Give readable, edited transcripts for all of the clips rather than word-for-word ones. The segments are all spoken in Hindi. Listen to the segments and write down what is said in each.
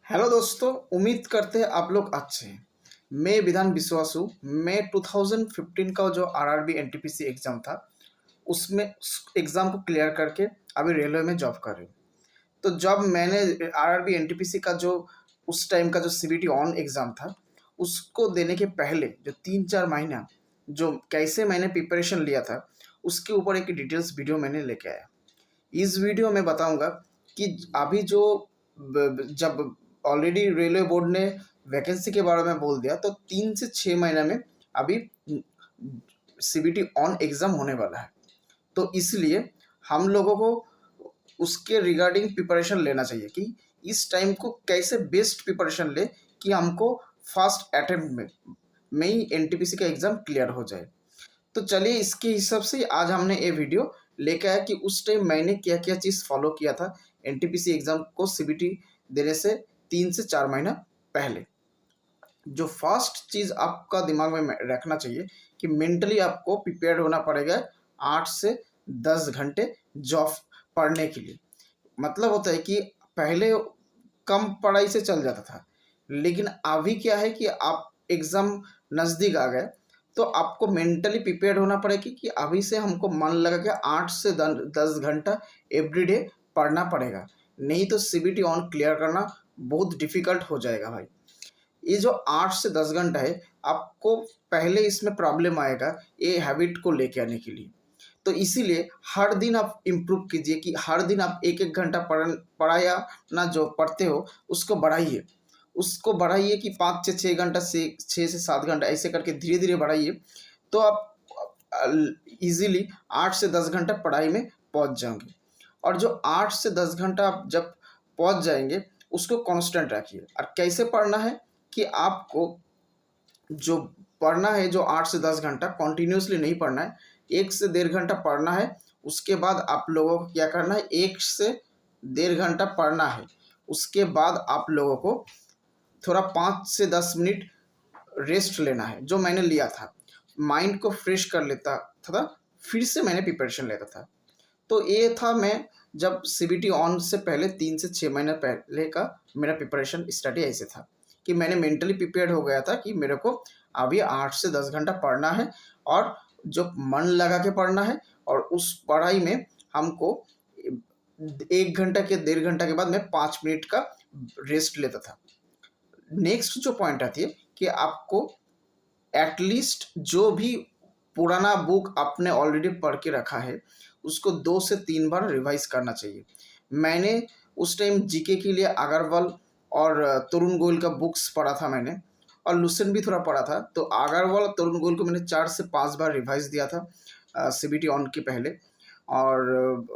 हेलो दोस्तों, उम्मीद करते हैं आप लोग अच्छे हैं। मैं विधान विश्वासु। मैं 2015 का जो आरआरबी एनटीपीसी एग्ज़ाम था, उसमें उस एग्ज़ाम को क्लियर करके अभी रेलवे में जॉब कर रही हूँ। तो जब मैंने आरआरबी एनटीपीसी का जो उस टाइम का जो सीबीटी ऑन एग्ज़ाम था, उसको देने के पहले जो 3-4 महीना जो कैसे मैंने प्रिपरेशन लिया था, उसके ऊपर एक डिटेल्स वीडियो मैंने लेके आया। इस वीडियो में बताऊंगा कि अभी जो जब ऑलरेडी रेलवे बोर्ड ने वैकेंसी के बारे में बोल दिया, तो 3 से 6 महीने में अभी सीबीटी ऑन एग्ज़ाम होने वाला है। तो इसलिए हम लोगों को उसके रिगार्डिंग प्रिपरेशन लेना चाहिए कि इस टाइम को कैसे बेस्ट प्रिपरेशन ले कि हमको फर्स्ट अटेम्प्ट में ही एनटीपीसी का एग्ज़ाम क्लियर हो जाए। तो चलिए, इसके हिसाब से आज हमने ये वीडियो लेके आया कि उस टाइम मैंने क्या क्या चीज़ फॉलो किया था एनटीपीसी एग्ज़ाम को सीबीटी देने से 3 से 4 महीना पहले। जो फर्स्ट चीज़ आपका दिमाग में रखना चाहिए कि मेंटली आपको प्रिपेयर्ड होना पड़ेगा 8 से 10 घंटे जॉब पढ़ने के लिए। मतलब होता है कि पहले कम पढ़ाई से चल जाता था, लेकिन अभी क्या है कि आप एग्ज़ाम नज़दीक आ गए, तो आपको मेंटली प्रिपेयर्ड होना पड़ेगा कि अभी से हमको मन लगा के 8 से 10 घंटा एवरीडे पढ़ना पड़ेगा। नहीं तो सीबीटी ऑन क्लियर करना बहुत डिफ़िकल्ट हो जाएगा भाई। ये जो 8 से 10 घंटा है, आपको पहले इसमें प्रॉब्लम आएगा ये हैबिट को लेके आने के लिए। तो इसीलिए हर दिन आप इम्प्रूव कीजिए कि हर दिन आप 1-1 घंटा पढ़ाया ना जो पढ़ते हो उसको बढ़ाइए। उसको बढ़ाइए कि 5 से 6 घंटा से 6 से 7 घंटा ऐसे करके धीरे-धीरे बढ़ाइए। तो आप ईज़िली 8 से 10 घंटा पढ़ाई में पहुँच जाओगे। और जो 8 से 10 घंटा आप जब पहुँच जाएँगे, उसको कांस्टेंट रखिए। और कैसे पढ़ना है कि आपको जो पढ़ना है, जो 8 से 10 घंटा कंटिन्यूसली नहीं पढ़ना है, 1 से 1.5 घंटा पढ़ना है। उसके बाद आप लोगों को क्या करना है, 1 से 1.5 घंटा पढ़ना है। उसके बाद आप लोगों को थोड़ा 5 से 10 मिनट रेस्ट लेना है, जो मैंने लिया था। माइंड को फ्रेश कर लेता था, फिर से मैंने प्रिपरेशन लेता था। तो ये था, मैं जब सीबीटी ऑन से पहले 3 से 6 महीने पहले का मेरा प्रिपरेशन स्टडी ऐसे था कि मैंने मेंटली प्रिपेयर्ड हो गया था कि मेरे को अभी 8 से 10 घंटा पढ़ना है, और जो मन लगा के पढ़ना है। और उस पढ़ाई में हमको 1 घंटा के 1.5 घंटा के बाद मैं 5 मिनट का रेस्ट लेता था। नेक्स्ट जो पॉइंट आती है कि आपको एटलीस्ट जो भी पुराना बुक आपने ऑलरेडी पढ़ के रखा है, उसको 2 से 3 बार रिवाइज करना चाहिए। मैंने उस टाइम जीके के लिए अग्रवाल और तरुण गोयल का बुक्स पढ़ा था मैंने, और लुसेंट भी थोड़ा पढ़ा था। तो अग्रवाल और तरुण गोयल को मैंने 4 से 5 बार रिवाइज दिया था सीबीटी ऑन के पहले। और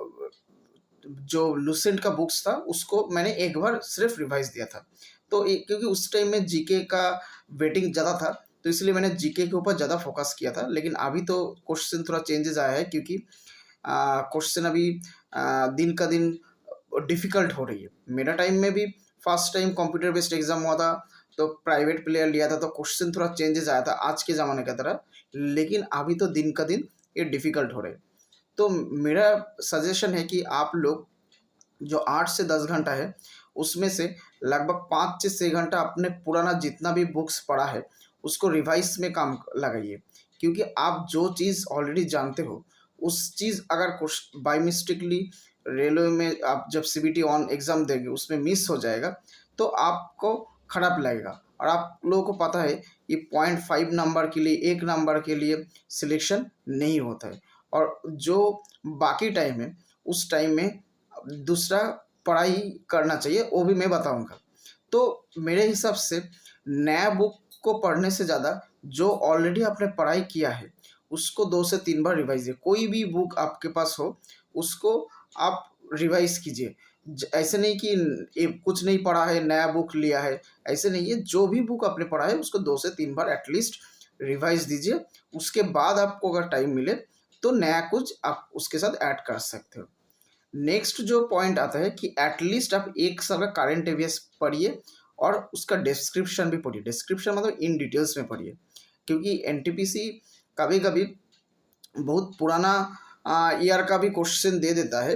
जो लुसेंट का बुक्स था उसको मैंने एक बार सिर्फ रिवाइज दिया था। तो क्योंकि उस टाइम में जीके का वेटिंग ज़्यादा था, तो इसलिए मैंने जीके के ऊपर ज़्यादा फोकस किया था। लेकिन अभी तो क्वेश्चन थोड़ा चेंजेस आया है, क्योंकि क्वेश्चन अभी दिन का दिन डिफ़िकल्ट हो रही है। मेरा टाइम में भी first time computer based exam हुआ था, तो प्राइवेट प्लेयर लिया था, तो क्वेश्चन थोड़ा चेंजेस आया था आज के ज़माने की तरह। लेकिन अभी तो दिन का दिन ये डिफ़िकल्ट हो रहे हैं। तो मेरा सजेशन है कि आप लोग जो 8 से 10 घंटा है, उसमें से लगभग 5 से 6 घंटा अपने पुराना जितना भी बुक्स पढ़ा है उसको रिवाइज में काम लगाइए। क्योंकि आप जो चीज़ ऑलरेडी जानते हो, उस चीज़ अगर कुछ बाय मिस्टेकली रेलवे में आप जब सीबीटी ऑन एग्ज़ाम देंगे उसमें मिस हो जाएगा, तो आपको खराब लगेगा। और आप लोगों को पता है कि 0.5 नंबर के लिए, 1 नंबर के लिए सिलेक्शन नहीं होता है। और जो बाकी टाइम है, उस टाइम में दूसरा पढ़ाई करना चाहिए, वो भी मैं बताऊंगा। तो मेरे हिसाब से नया बुक को पढ़ने से ज़्यादा जो ऑलरेडी आपने पढ़ाई किया है उसको 2 से 3 बार रिवाइज कीजिए। कोई भी बुक आपके पास हो उसको आप रिवाइज कीजिए। ऐसे नहीं कि ये कुछ नहीं पढ़ा है नया बुक लिया है, ऐसे नहीं है। जो भी बुक आपने पढ़ा है उसको 2 से 3 बार एटलीस्ट रिवाइज दीजिए। उसके बाद आपको अगर टाइम मिले तो नया कुछ आप उसके साथ ऐड कर सकते हो। नेक्स्ट जो पॉइंट आता है कि एटलीस्ट आप 1 साल का करंट अफेयर्स पढ़िए, और उसका डिस्क्रिप्शन भी पढ़िए। डिस्क्रिप्शन मतलब इन डिटेल्स में पढ़िए, क्योंकि एनटीपीसी कभी कभी बहुत पुराना ईयर का भी क्वेश्चन दे देता है,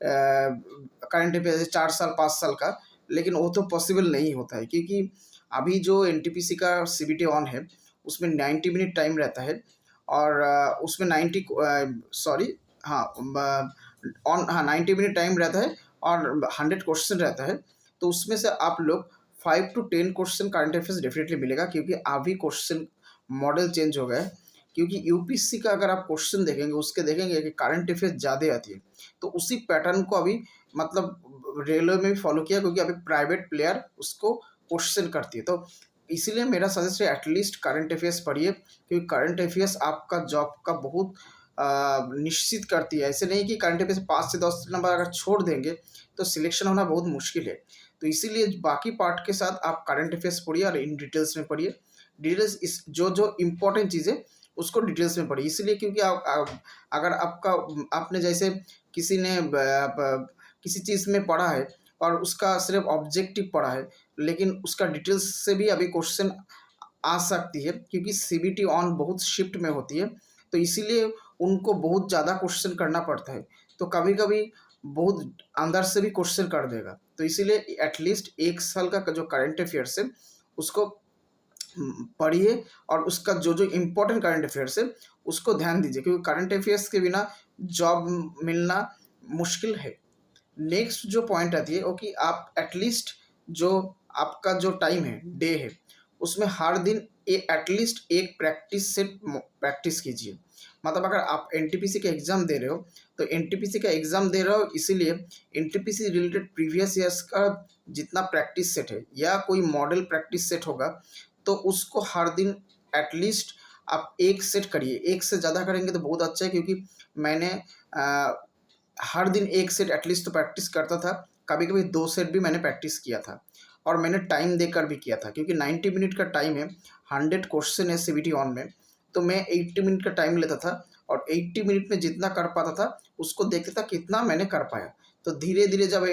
करंट अफेयर्स 4 साल 5 साल का। लेकिन वो तो पॉसिबल नहीं होता है, क्योंकि अभी जो एनटीपीसी का सीबीटी ऑन है उसमें 90 मिनट टाइम रहता है, और उसमें 90 सॉरी, हाँ, ऑन, हाँ, 90 मिनट टाइम रहता है और 100 क्वेश्चन रहता है। तो उसमें से आप लोग 5 to 10 question current affairs definitely मिलेगा, क्योंकि अभी क्वेश्चन मॉडल चेंज हो गया है। क्योंकि यूपीएससी का अगर आप क्वेश्चन देखेंगे, उसके देखेंगे कि करंट अफेयर्स ज़्यादा आती है, तो उसी पैटर्न को अभी मतलब रेलवे में भी फॉलो किया, क्योंकि अभी प्राइवेट प्लेयर उसको क्वेश्चन करती है। तो इसीलिए मेरा सजेस्ट है एटलीस्ट करंट अफेयर्स पढ़िए, क्योंकि करंट अफेयर्स आपका जॉब का बहुत निश्चित करती है। ऐसे नहीं कि करंट अफेयर्स 5 से 10 नंबर अगर छोड़ देंगे तो सिलेक्शन होना बहुत मुश्किल है। तो इसीलिए बाकी पार्ट के साथ आप करंट अफेयर्स पढ़िए और इन डिटेल्स में पढ़िए। डिटेल्स इस जो जो इम्पोर्टेंट चीज़ें उसको डिटेल्स में पढ़िए, इसलिए क्योंकि अगर आपका आपने जैसे किसी ने किसी चीज़ में पढ़ा है और उसका सिर्फ ऑब्जेक्टिव पढ़ा है, लेकिन उसका डिटेल्स से भी अभी क्वेश्चन आ सकती है, क्योंकि सीबीटी ऑन बहुत शिफ्ट में होती है। तो इसीलिए उनको बहुत ज़्यादा क्वेश्चन करना पड़ता है, तो कभी कभी बहुत अंदर से भी क्वेश्चन कर देगा। तो इसीलिए एटलीस्ट 1 साल का जो करंट अफेयर्स है उसको पढ़िए, और उसका जो जो इम्पोर्टेंट करंट अफेयर्स है उसको ध्यान दीजिए, क्योंकि करंट अफेयर्स के बिना जॉब मिलना मुश्किल है। नेक्स्ट जो पॉइंट आती है वो कि आप एटलीस्ट जो आपका जो टाइम है, डे है, उसमें हर दिन एटलीस्ट एक प्रैक्टिस सेट प्रैक्टिस कीजिए। मतलब अगर आप एनटीपीसी का एग्ज़ाम दे रहे हो, तो एनटीपीसी का एग्ज़ाम दे रहे हो इसीलिए एनटीपीसी रिलेटेड प्रीवियस ईयर्स का जितना प्रैक्टिस सेट है या कोई मॉडल प्रैक्टिस सेट होगा, तो उसको हर दिन एटलीस्ट आप एक सेट करिए। एक से ज़्यादा करेंगे तो बहुत अच्छा है, क्योंकि मैंने हर दिन एक सेट एटलीस्ट तो प्रैक्टिस करता था। कभी कभी 2 सेट भी मैंने प्रैक्टिस किया था, और मैंने टाइम देकर भी किया था, क्योंकि 90 मिनट का टाइम है, 100 क्वेश्चन है सीबीटी ऑन में। तो मैं 80 मिनट का टाइम लेता था, और 80 मिनट में जितना कर पाता था उसको देखता था कितना मैंने कर पाया। तो धीरे धीरे जब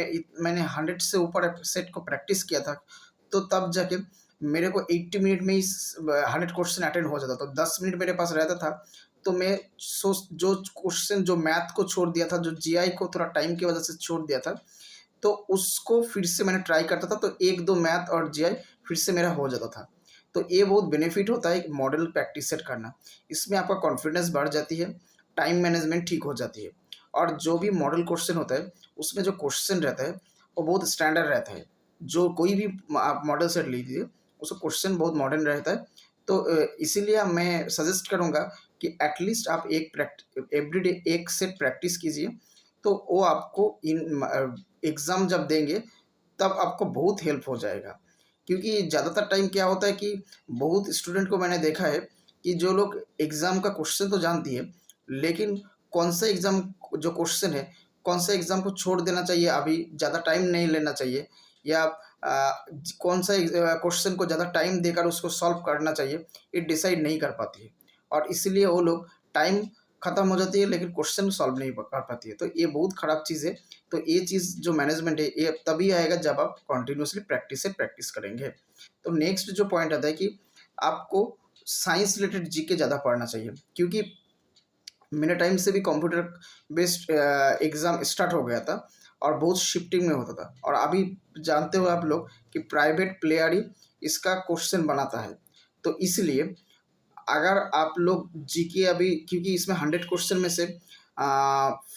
मैंने 100 से ऊपर सेट को प्रैक्टिस किया था, तो तब जाके मेरे को 80 मिनट में ही 100 क्वेश्चन अटेंड हो जाता। तो 10 मिनट मेरे पास रहता था, तो मैं सोच जो क्वेश्चन जो मैथ को छोड़ दिया था, जो जीआई को थोड़ा टाइम की वजह से छोड़ दिया था, तो उसको फिर से मैंने ट्राई करता था, तो 1-2 मैथ और जीआई फिर से मेरा हो जाता था। तो ये बहुत बेनिफिट होता है मॉडल प्रैक्टिस सेट करना। इसमें आपका कॉन्फिडेंस बढ़ जाती है, टाइम मैनेजमेंट ठीक हो जाती है, और जो भी मॉडल क्वेश्चन होता है उसमें जो क्वेश्चन रहता है वो बहुत स्टैंडर्ड रहता है। जो कोई भी आप मॉडल सेट लीजिए, उसका क्वेश्चन बहुत मॉडर्न रहता है। तो इसीलिए मैं सजेस्ट करूँगा कि एटलीस्ट आप एवरीडे एक सेट प्रैक्टिस कीजिए, तो वो आपको इन एग्ज़ाम जब देंगे तब आपको बहुत हेल्प हो जाएगा। क्योंकि ज़्यादातर टाइम क्या होता है कि बहुत स्टूडेंट को मैंने देखा है कि जो लोग एग्ज़ाम का क्वेश्चन तो जानती है, लेकिन कौन सा एग्ज़ाम जो क्वेश्चन है, कौन सा एग्ज़ाम को छोड़ देना चाहिए, अभी ज़्यादा टाइम नहीं लेना चाहिए, या कौन सा क्वेश्चन को ज़्यादा टाइम देकर उसको सॉल्व करना चाहिए, ये डिसाइड नहीं कर पाती है। और इसलिए वो लोग टाइम ख़त्म हो जाती है लेकिन क्वेश्चन सॉल्व नहीं कर पाती है। तो ये बहुत ख़राब चीज़ है। तो ये चीज़ जो मैनेजमेंट है ये तभी आएगा जब आप कंटिन्यूअसली प्रैक्टिस से प्रैक्टिस करेंगे। तो नेक्स्ट जो पॉइंट आता है कि आपको साइंस रिलेटेड जीके ज़्यादा पढ़ना चाहिए, क्योंकि मेरे टाइम से भी कंप्यूटर बेस्ड एग्ज़ाम स्टार्ट हो गया था, और बहुत शिफ्टिंग में होता था। और अभी जानते हो आप लोग कि प्राइवेट प्लेयर ही इसका क्वेश्चन बनाता है। तो इसलिए अगर आप लोग जीके अभी, क्योंकि इसमें 100 क्वेश्चन में से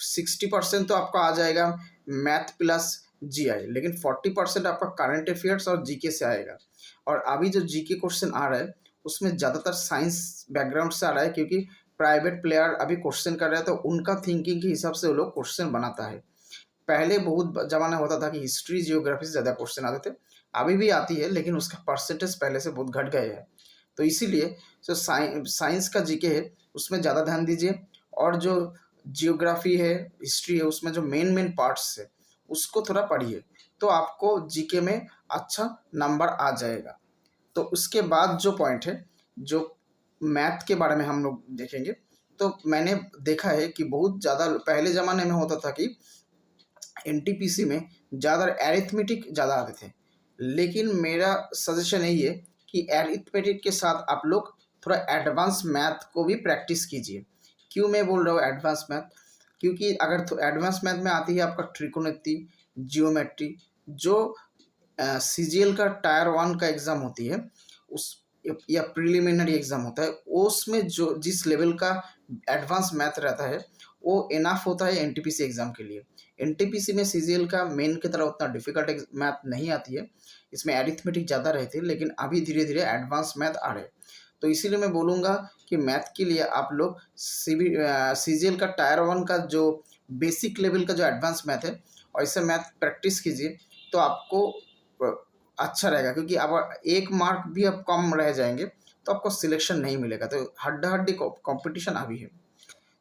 60% तो आपका आ जाएगा मैथ प्लस जीआई, लेकिन 40% आपका करंट अफेयर्स और जीके से आएगा। और अभी जो जीके क्वेश्चन आ रहा है उसमें ज़्यादातर साइंस बैकग्राउंड से आ रहा है, क्योंकि प्राइवेट प्लेयर अभी क्वेश्चन कर रहे हैं, तो उनका थिंकिंग के हिसाब से वो लोग क्वेश्चन बनाता है। पहले बहुत ज़माना होता था कि हिस्ट्री जियोग्राफी से ज़्यादा क्वेश्चन आते थे, अभी भी आती है लेकिन उसका परसेंटेज पहले से बहुत घट गए हैं। तो इसीलिए जो साइंस का जीके है उसमें ज़्यादा ध्यान दीजिए, और जो जियोग्राफी है, हिस्ट्री है, उसमें जो मेन मेन पार्ट्स है उसको थोड़ा पढ़िए, तो आपको जीके में अच्छा नंबर आ जाएगा। तो उसके बाद जो पॉइंट है, जो मैथ के बारे में हम लोग देखेंगे, तो मैंने देखा है कि बहुत ज़्यादा पहले ज़माने में होता था कि एनटीपीसी में ज़्यादा एरिथमेटिक ज़्यादा आते थे, लेकिन मेरा सजेशन यही है कि एरिथमेटिक के साथ आप लोग थोड़ा एडवांस मैथ को भी प्रैक्टिस कीजिए। क्यों मैं बोल रहा हूँ एडवांस मैथ? क्योंकि अगर तो एडवांस मैथ में आती है आपका ट्रिकोनोमेट्री, जियोमेट्री, जो सीजीएल का टायर 1 का एग्ज़ाम होती है, उस या प्रिलिमिनरी एग्ज़ाम होता है, उसमें जो जिस लेवल का एडवांस मैथ रहता है, वो इनफ होता है एनटीपीसी एग्ज़ाम के लिए। एनटीपीसी में सीजीएल का मेन की तरह उतना डिफ़िकल्ट मैथ नहीं आती है, इसमें अरिथमेटिक ज़्यादा रहती है, लेकिन अभी धीरे-धीरे एडवांस मैथ आ रहे हैं। तो इसीलिए मैं बोलूँगा कि मैथ के लिए आप लोग सीजीएल का टायर 1 का जो बेसिक लेवल का जो एडवांस मैथ है, वैसे मैथ प्रैक्टिस कीजिए, तो आपको अच्छा रहेगा, क्योंकि अब 1 मार्क भी अब कम रह जाएँगे, तो आपको सिलेक्शन नहीं मिलेगा। तो हड्डा-हड्डी कॉम्पिटिशन अभी है।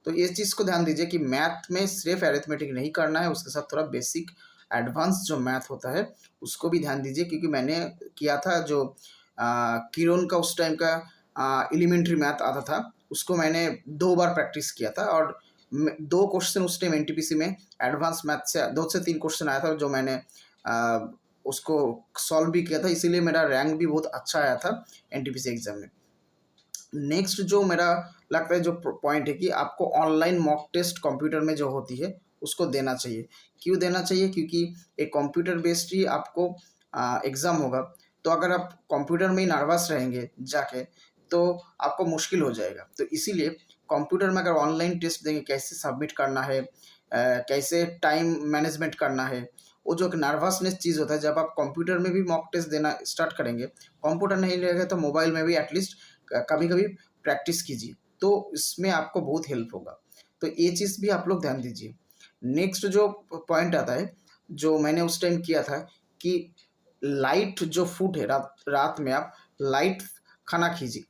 तो इस चीज़ को ध्यान दीजिए कि मैथ में सिर्फ अरिथमेटिक नहीं करना है, उसके साथ थोड़ा बेसिक एडवांस जो मैथ होता है, उसको भी ध्यान दीजिए, क्योंकि मैंने किया था जो किरण का उस टाइम का एलिमेंट्री मैथ आता था, उसको मैंने 2 बार प्रैक्टिस किया था, और 2 क्वेश्चन उस टाइम एनटीपीसी में एडवांस मैथ से 2 से 3 क्वेश्चन आया था, जो मैंने उसको सॉल्व भी किया था, इसीलिए मेरा रैंक भी बहुत अच्छा आया था एनटीपीसी एग्ज़ाम में। नेक्स्ट जो मेरा लगता है जो पॉइंट है कि आपको ऑनलाइन मॉक टेस्ट कंप्यूटर में जो होती है, उसको देना चाहिए। क्यों देना चाहिए? क्योंकि एक कंप्यूटर बेस्ड ही आपको एग्ज़ाम होगा, तो अगर आप कंप्यूटर में ही नर्वस रहेंगे जाके, तो आपको मुश्किल हो जाएगा। तो इसीलिए कंप्यूटर में अगर ऑनलाइन टेस्ट देंगे, कैसे सबमिट करना है, कैसे टाइम मैनेजमेंट करना है, वो जो एक नर्वसनेस चीज़ होता है, जब आप कंप्यूटर में भी मॉक टेस्ट देना स्टार्ट करेंगे, कंप्यूटर नहीं रहेगा तो मोबाइल में भी एटलीस्ट कभी-कभी प्रैक्टिस कीजिए, तो इसमें आपको बहुत हेल्प होगा। तो ये चीज़ भी आप लोग ध्यान दीजिए। नेक्स्ट जो पॉइंट आता है, जो मैंने उस टाइम किया था, कि लाइट जो फूड है, रात रात में आप लाइट खाना चाहिए।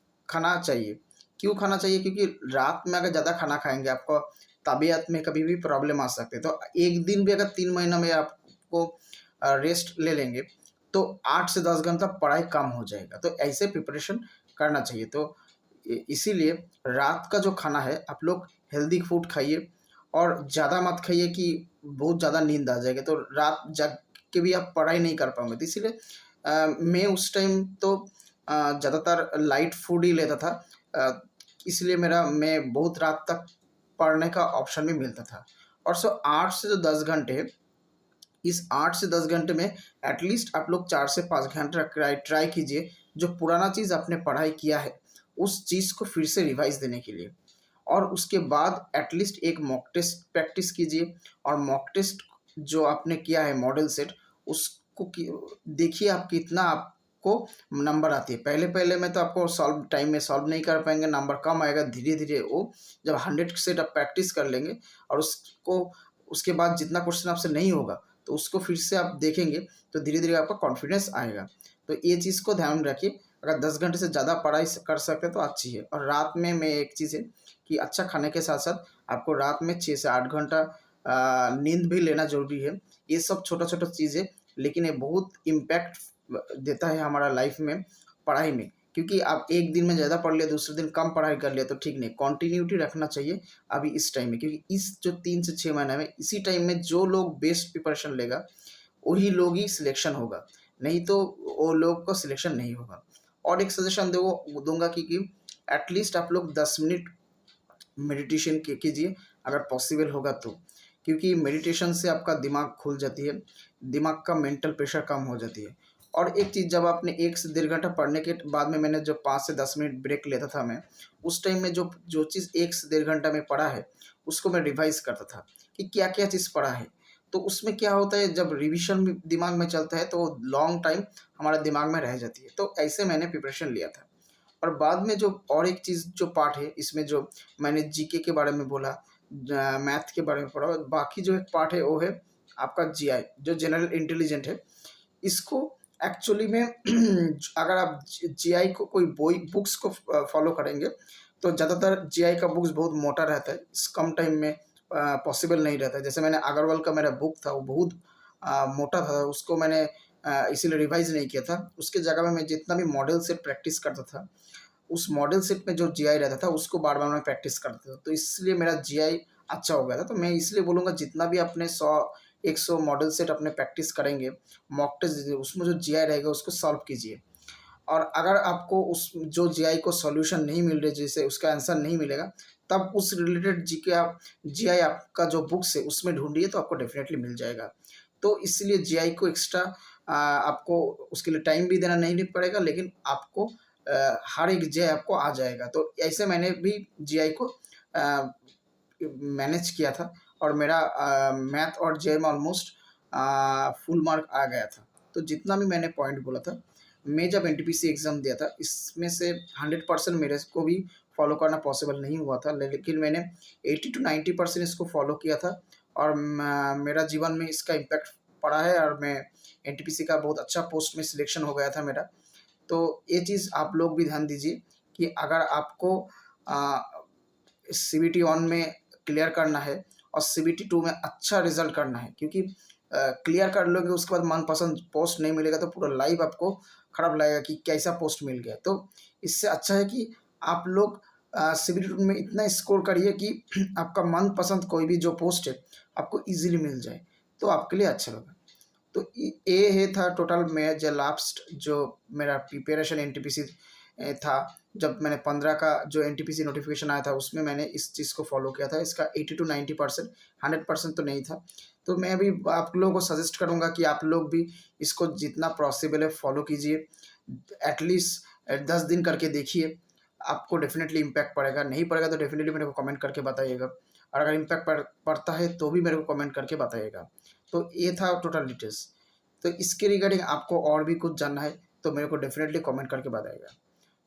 क्यों खाना चाहिए? क्योंकि रात में अगर ज़्यादा खाना खाएँगे, आपको तबीयत में कभी भी प्रॉब्लम आ सकती है। तो 1 दिन भी अगर 3 महीना में आपको रेस्ट ले लेंगे, तो 8 से 10 घंटा पढ़ाई कम हो जाएगा। तो ऐसे प्रिपरेशन करना चाहिए। तो इसीलिए रात का जो खाना है, आप लोग हेल्दी फूड खाइए, और ज़्यादा मत खाइए कि बहुत ज़्यादा नींद आ जाएगी, तो रात जग के भी आप पढ़ाई नहीं कर पाओगे। तो इसीलिए मैं उस टाइम तो ज़्यादातर लाइट फूड ही लेता था, इसलिए मैं बहुत रात तक पढ़ने का ऑप्शन भी मिलता था। और 8 से जो 10 घंटे है, इस 8 से 10 घंटे में एटलीस्ट आप लोग 4 से 5 घंटा ट्राई कीजिए, जो पुराना चीज़ आपने पढ़ाई किया है, उस चीज़ को फिर से रिवाइज़ देने के लिए। और उसके बाद एटलीस्ट एक मॉक टेस्ट प्रैक्टिस कीजिए, और मॉक टेस्ट जो आपने किया है मॉडल सेट, उसको देखिए आप कितना आपको नंबर आती है। पहले-पहले में तो आपको टाइम में सॉल्व नहीं कर पाएँगे, नंबर कम आएगा। धीरे-धीरे वो जब 100 सेट आप प्रैक्टिस कर लेंगे, और उसके बाद जितना क्वेश्चन आपसे नहीं होगा, तो उसको फिर से आप देखेंगे, तो धीरे-धीरे आपका कॉन्फिडेंस आएगा। तो ये चीज़ को ध्यान रखिए, अगर 10 घंटे से ज़्यादा पढ़ाई कर सकते हैं तो अच्छी है। और रात में एक चीज़ है कि अच्छा खाने के साथ-साथ आपको रात में 6 से 8 घंटा नींद भी लेना ज़रूरी है। ये सब छोटा-छोटा चीज़ है, लेकिन ये बहुत इम्पैक्ट देता है हमारा लाइफ में, पढ़ाई में। क्योंकि आप एक दिन में ज़्यादा पढ़ लिया, दूसरे दिन कम पढ़ाई कर लिया, तो ठीक नहीं। कंटिन्यूटी रखना चाहिए अभी इस टाइम में, क्योंकि इस जो 3 से 6 महीने में, इसी टाइम में जो लोग बेस्ट प्रिपरेशन लेगा, वही लोग ही सिलेक्शन होगा, नहीं तो वो लोग को सिलेक्शन नहीं होगा। और एक सजेशन दूँगा कि एटलीस्ट आप लोग 10 मिनट मेडिटेशन कीजिए, अगर पॉसिबल होगा तो। क्योंकि मेडिटेशन से आपका दिमाग खुल जाती है, दिमाग का मेंटल प्रेशर कम हो जाती है। और एक चीज़, जब आपने 1 से डेढ़ घंटा पढ़ने के बाद में मैंने जो 5 से 10 मिनट ब्रेक लेता था मैं, उस टाइम में जो जो चीज़ 1 से डेढ़ घंटा में पढ़ा है, उसको मैं रिवाइज़ करता था कि क्या-क्या चीज़ पढ़ा है। तो उसमें क्या होता है, जब रिविज़न भी दिमाग में चलता है, तो लॉन्ग टाइम हमारे दिमाग में रह जाती है। तो ऐसे मैंने प्रिपरेशन लिया था। और बाद में जो और एक चीज़ जो पार्ट है, इसमें जो मैंने जीके के बारे में बोला, मैथ के बारे में पढ़ा, और बाकी जो एक पार्ट है वो है आपका जीआई, जो जनरल इंटेलिजेंट है। इसको एक्चुअली में अगर आप जीआई को कोई बुक्स को फॉलो करेंगे, तो ज़्यादातर जीआई का बुक्स बहुत मोटा रहता है, इस कम टाइम में पॉसिबल नहीं रहता है। जैसे मैंने अग्रवाल का मेरा बुक था, वो बहुत मोटा था, उसको मैंने इसीलिए रिवाइज़ नहीं किया था। उसके जगह में मैं जितना भी मॉडल सेट प्रैक्टिस करता था, उस मॉडल सेट में जो जीआई रहता था, उसको बार-बार मैं प्रैक्टिस करता था। तो इसलिए मेरा जीआई अच्छा हो गया था। तो मैं इसलिए बोलूँगा, जितना भी अपने 100 मॉडल सेट अपने प्रैक्टिस करेंगे, मॉक टेस्ट दीजिए, उसमें जो जीआई रहेगा उसको सॉल्व कीजिए। और अगर आपको उस जो जीआई को सॉल्यूशन नहीं मिल रही, जैसे उसका आंसर नहीं मिलेगा, तब उस रिलेटेड जीआई आपका जो बुक्स है उसमें ढूँढिए, तो आपको डेफ़िनेटली मिल जाएगा। तो इसलिए जीआई को एक्स्ट्रा आपको उसके लिए टाइम भी देना नहीं पड़ेगा, लेकिन आपको हर एक जे आपको आ जाएगा। तो ऐसे मैंने भी जीआई को मैनेज किया था और मेरा मैथ और जे में ऑलमोस्ट फुल मार्क आ गया था। तो जितना भी मैंने पॉइंट बोला था, मैं जब एनटीपीसी एग्ज़ाम दिया था, इसमें से 100% मेरे को भी फॉलो करना पॉसिबल नहीं हुआ था, लेकिन मैंने 80 to 90% इसको फॉलो किया था और मेरा जीवन में इसका इम्पैक्ट पड़ा है और मैं एनटीपीसी का बहुत अच्छा पोस्ट में सिलेक्शन हो गया था मेरा। तो ये चीज़ आप लोग भी ध्यान दीजिए कि अगर आपको सीबीटी 1 में क्लियर करना है और सीबीटी 2 में अच्छा रिजल्ट करना है, क्योंकि क्लियर कर लोगे उसके बाद मनपसंद पोस्ट नहीं मिलेगा तो पूरा लाइफ आपको खराब लगेगा कि कैसा पोस्ट मिल गया। तो इससे अच्छा है कि आप लोग सीबीटी 2 में इतना स्कोर करिए कि आपका मनपसंद कोई भी जो पोस्ट है आपको इजीली मिल जाए, तो आपके लिए अच्छा होगा। तो ये है था टोटल मेरा जो लास्ट जो मेरा प्रिपरेशन एनटीपीसी था। जब मैंने 15 का जो एनटीपीसी नोटिफिकेशन आया था उसमें मैंने इस चीज़ को फॉलो किया था। इसका 80 to 90%, 100% तो नहीं था। तो मैं भी आप लोगों को सजेस्ट करूँगा कि आप लोग भी इसको जितना पॉसिबल है फॉलो कीजिए। एटलीस्ट 10 दिन करके देखिए, आपको डेफिनेटली इम्पैक्ट पड़ेगा। नहीं पड़ेगा तो डेफिनेटली मेरे को कमेंट करके बताइएगा, और अगर इम्पैक्ट पड़ता है तो भी मेरे को कमेंट करके बताइएगा। तो ये था टोटल डिटेल्स। तो इसके रिगार्डिंग आपको और भी कुछ जानना है तो मेरे को डेफिनेटली कमेंट करके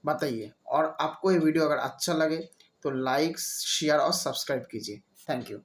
बताइए। और आपको ये वीडियो अगर अच्छा लगे तो लाइक, शेयर और सब्सक्राइब कीजिए। Thank you.